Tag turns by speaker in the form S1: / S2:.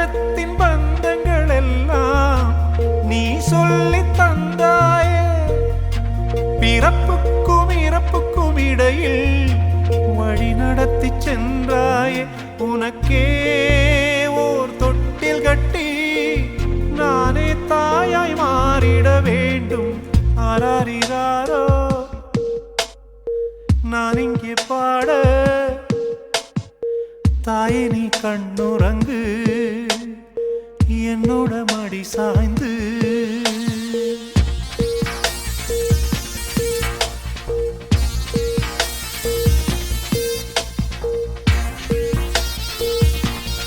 S1: பிரபஞ்சத்தின் பந்தங்கள் எல்லாம் நீ சொல்லி தந்தாயே. பிறப்புக்கும் இறப்புக்கும் இடையில் வழி நடத்தி சென்றாயே. உனக்கே ஓர் தொட்டில் கட்டி நானே தாயாய் மாறிட வேண்டும். ஆராரிராரோ நான் இங்கே பாட, தாயே நீ கண்ணுறங்கு, என்னோட மடி சாய்ந்து